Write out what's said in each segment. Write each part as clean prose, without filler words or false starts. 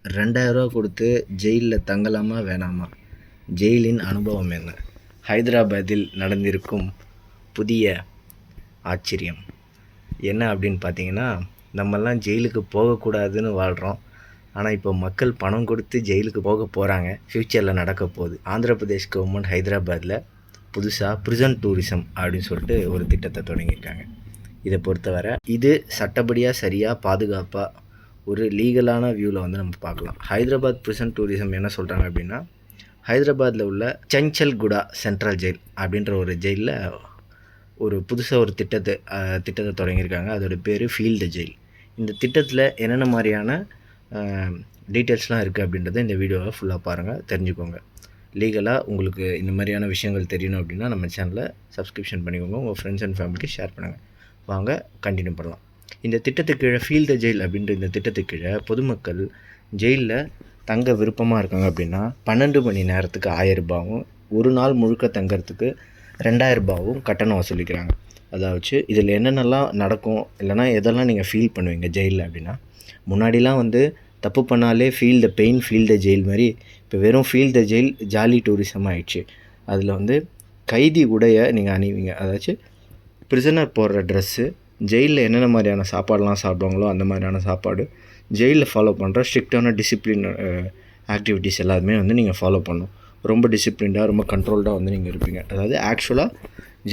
ரூ. 2000 கொடுத்து ஜெயிலில் தங்கலாமா வேணாமா? ஜெயிலின் அனுபவம் என்ன? ஹைதராபாத்தில் நடந்திருக்கும் புதிய ஆச்சரியம் என்ன அப்படின்னு பார்த்தீங்கன்னா, நம்மெல்லாம் ஜெயிலுக்கு போகக்கூடாதுன்னு வாழ்கிறோம். ஆனால் இப்போ மக்கள் பணம் கொடுத்து ஜெயிலுக்கு போக போகிறாங்க. ஃப்யூச்சரில் நடக்க போகுது. ஆந்திர பிரதேஷ் கவர்மெண்ட் ஹைதராபாத்தில் புதுசாக ப்ரிசன் டூரிசம் அப்படின்னு சொல்லிட்டு ஒரு திட்டத்தை தொடங்கியிருக்காங்க. இதை பொறுத்தவரை இது சட்டப்படியாக சரியாக பாதுகாப்பாக ஒரு லீகலான வியூவில் வந்து நம்ம பார்க்கலாம். ஹைதராபாத் ப்ரிசன் டூரிசம் என்ன சொல்கிறாங்க அப்படின்னா, ஹைதராபாத்தில் உள்ள சஞ்சல்குடா சென்ட்ரல் ஜெயில் அப்படின்ற ஒரு ஜெயிலில் ஒரு புதுசாக ஒரு திட்டத்தை தொடங்கியிருக்காங்க. அதோட பேர் ஃபீல்டு ஜெயில். இந்த திட்டத்தில் என்னென்ன மாதிரியான டீட்டெயில்ஸ்லாம் இருக்குது அப்படின்றத இந்த வீடியோவை ஃபுல்லாக பாருங்கள், தெரிஞ்சுக்கோங்க. லீகலாக உங்களுக்கு இந்த மாதிரியான விஷயங்கள் தெரியணும் அப்படின்னா நம்ம சேனலை சப்ஸ்கிரிப்ஷன் பண்ணிக்கோங்க, உங்கள் ஃப்ரெண்ட்ஸ் அண்ட் ஃபேமிலிக்கு ஷேர் பண்ணுங்கள். வாங்க கண்டினியூ பண்ணலாம். இந்த திட்டத்துக்கு கீழே ஃபீல்டு ஜெயில் அப்படின்ற இந்த திட்டத்துக்கு கீழே பொதுமக்கள் ஜெயிலில் தங்க விருப்பமாக இருக்காங்க அப்படின்னா 12 மணி நேரத்துக்கு 1000 ரூபாயும், ஒரு நாள் முழுக்க தங்கிறதுக்கு 2000 ரூபாயும் கட்டணம் வசூலிக்கிறாங்க. அதாவது இதில் என்னென்னலாம் நடக்கும், இல்லைனா எதெல்லாம் நீங்கள் ஃபீல் பண்ணுவீங்க ஜெயிலில் அப்படின்னா, முன்னாடிலாம் வந்து தப்பு பண்ணாலே feel the pain feel the jail மாதிரி இப்போ வெறும் feel the jail jolly tourism ஆகிடுச்சு. அதில் வந்து கைதி உடைய நீங்கள் அணிவீங்க. அதாச்சும் ப்ரிசனர் போடுற ட்ரெஸ்ஸு, ஜெயிலில் என்னென்ன மாதிரியான சாப்பாடெலாம் சாப்பிடுவாங்களோ அந்த மாதிரியான சாப்பாடு, ஜெயிலில் ஃபாலோ பண்ணுற ஸ்ட்ரிக்டான டிசிப்ளின் ஆக்டிவிட்டீஸ் எல்லாருமே வந்து நீங்கள் ஃபாலோ பண்ணணும். ரொம்ப டிசிப்ளின்டாக ரொம்ப கண்ட்ரோல்டாக வந்து நீங்கள் இருப்பீங்க. அதாவது ஆக்சுவலாக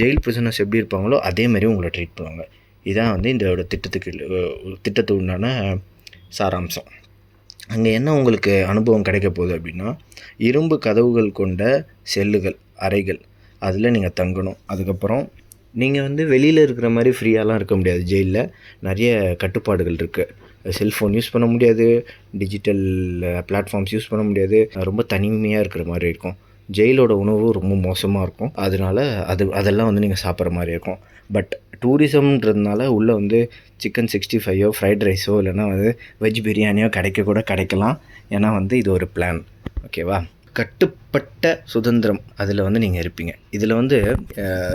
ஜெயில் ப்ரிசனர்ஸ் எப்படி இருப்பாங்களோ அதே மாதிரி உங்களை ட்ரீட் பண்ணுவாங்க. இதான் வந்து இந்த திட்டத்துக்கு உண்டான சாராம்சம். அங்கே என்ன உங்களுக்கு அனுபவம் கிடைக்க போகுது அப்படின்னா, இரும்பு கதவுகள் கொண்ட செல்லுகள், அறைகள், அதில் நீங்கள் தங்கணும். அதுக்கப்புறம் நீங்கள் வந்து வெளியில் இருக்கிற மாதிரி ஃப்ரீயாலாம் இருக்க முடியாது. ஜெயிலில் நிறைய கட்டுப்பாடுகள் இருக்குது. செல்ஃபோன் யூஸ் பண்ண முடியாது, டிஜிட்டல் பிளாட்ஃபார்ம்ஸ் யூஸ் பண்ண முடியாது. ரொம்ப தனிமையாக இருக்கிற மாதிரி இருக்கும். ஜெயிலோட உணவு ரொம்ப மோசமாக இருக்கும். அதனால் அதெல்லாம் வந்து நீங்கள் சாப்பிட்ற மாதிரி இருக்கும். பட் டூரிசம்ன்றதுனால உள்ளே வந்து சிக்கன் 65 ஃப்ரைட் ரைஸோ இல்லைனா வந்து வெஜ் பிரியாணியோ கிடைக்கலாம். ஏன்னா வந்து இது ஒரு பிளான். ஓகேவா? கட்டுப்பட்ட சுதந்திரம் அதில் வந்து நீங்கள் இருப்பீங்க. இதில் வந்து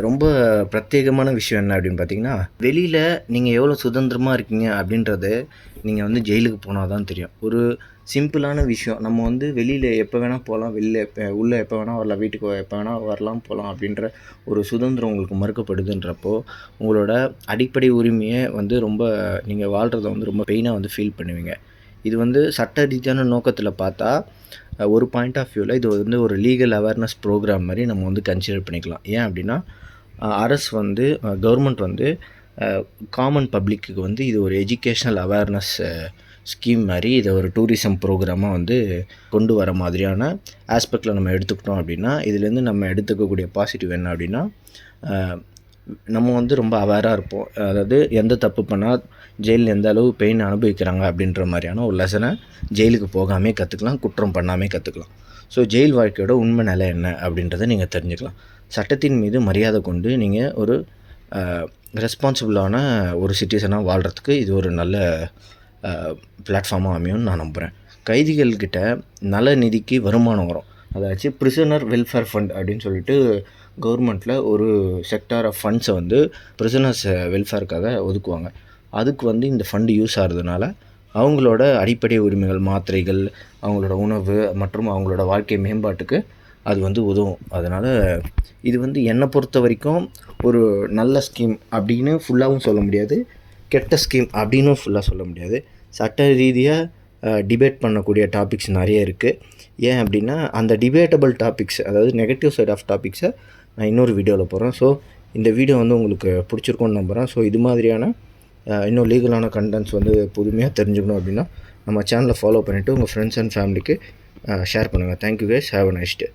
ரொம்ப பிரத்யேகமான விஷயம் என்ன அப்படின்னு பார்த்தீங்கன்னா, வெளியில் நீங்கள் எவ்வளோ சுதந்திரமாக இருக்கீங்க அப்படின்றது நீங்கள் வந்து ஜெயிலுக்கு போனால் தான் தெரியும். ஒரு சிம்பிளான விஷயம், நம்ம வந்து வெளியில் எப்போ வேணால் போகலாம், உள்ளே எப்போ வேணால் வரலாம், வீட்டுக்கு எப்போ வேணால் வரலாம் போகலாம் அப்படின்ற ஒரு சுதந்திரம் உங்களுக்கு மறுக்கப்படுதுன்றப்போ உங்களோட அடிப்படை உரிமையை வந்து ரொம்ப நீங்கள் வாழ்கிறத வந்து ரொம்ப பெயினாக வந்து ஃபீல் பண்ணுவீங்க. இது வந்து சட்ட ரீதியான நோக்கத்தில் பார்த்தா ஒரு பாயிண்ட் ஆஃப் வியூவில் இது வந்து ஒரு லீகல் அவேர்னஸ் ப்ரோக்ராம் மாதிரி நம்ம வந்து கன்சிடர் பண்ணிக்கலாம். ஏன் அப்படின்னா, அரசு வந்து கவர்மெண்ட் வந்து காமன் பப்ளிக்கு வந்து இது ஒரு எஜுகேஷ்னல் அவேர்னஸ் ஸ்கீம் மாதிரி இதை ஒரு டூரிசம் ப்ரோக்ராமாக வந்து கொண்டு வர மாதிரியான ஆஸ்பெக்டில் நம்ம எடுத்துக்கிட்டோம் அப்படின்னா, இதுலேருந்து நம்ம எடுத்துக்கக்கூடிய பாசிட்டிவ் என்ன அப்படின்னா, நம்ம வந்து ரொம்ப அவேராக இருப்போம். அதாவது எந்த தப்பு பண்ணால் ஜெயிலில் எந்த அளவு பெயின் அனுபவிக்கிறாங்க அப்படின்ற மாதிரியான ஒரு லெசனை ஜெயிலுக்கு போகாமே கற்றுக்கலாம், குற்றம் பண்ணாமே கற்றுக்கலாம். ஸோ ஜெயில் வாழ்க்கையோட உண்மை நிலை என்ன அப்படின்றத நீங்கள் தெரிஞ்சுக்கலாம். சட்டத்தின் மீது மரியாதை கொண்டு நீங்கள் ஒரு ரெஸ்பான்சிபிளான ஒரு சிட்டிசனாக வாழ்கிறதுக்கு இது ஒரு நல்ல பிளாட்ஃபார்மாக அமையும்னு நான் நம்புகிறேன். கைதிகள்கிட்ட நல நிதிக்கு வருமானம் வரும். அதாச்சும் ப்ரிசனர் வெல்ஃபேர் ஃபண்ட் அப்படின்னு சொல்லிட்டு கவர்மெண்ட்டில் ஒரு செக்டார் ஆஃப் ஃபண்ட்ஸை வந்து ப்ரிசனர்ஸ் வெல்ஃபேருக்காக ஒதுக்குவாங்க. அதுக்கு வந்து இந்த ஃபண்டு யூஸ் ஆகிறதுனால அவங்களோட அடிப்படை உரிமைகள், மாத்திரைகள், அவங்களோட உணவு மற்றும் அவங்களோட வாழ்க்கை மேம்பாட்டுக்கு அது வந்து உதவும். அதனால் இது வந்து என்னை பொறுத்த வரைக்கும் ஒரு நல்ல ஸ்கீம் அப்படின்னு ஃபுல்லாகவும் சொல்ல முடியாது, கெட்ட ஸ்கீம் அப்படின்னும் ஃபுல்லாக சொல்ல முடியாது. சட்ட ரீதியாக டிபேட் பண்ணக்கூடிய டாபிக்ஸ் நிறைய இருக்குது. ஏன் அப்படின்னா, அந்த டிபேட்டபிள் டாபிக்ஸ், அதாவது நெகட்டிவ் சைட் ஆஃப் டாபிக்ஸை நான் இன்னொரு வீடியோவில் போடுறேன். ஸோ இந்த வீடியோ வந்து உங்களுக்கு பிடிச்சிருக்கும்னு நம்புகிறேன். ஸோ இது மாதிரியான இன்னும் லீகலான கண்டென்ட்ஸ் வந்து புதுமையாக தெரிஞ்சுக்கணும் அப்படின்னா நம்ம சேனலை ஃபாலோ பண்ணிவிட்டு உங்கள் ஃப்ரெண்ட்ஸ் அண்ட் ஃபேமிலிக்கு ஷேர் பண்ணுங்கள். Thank you guys, have a nice day.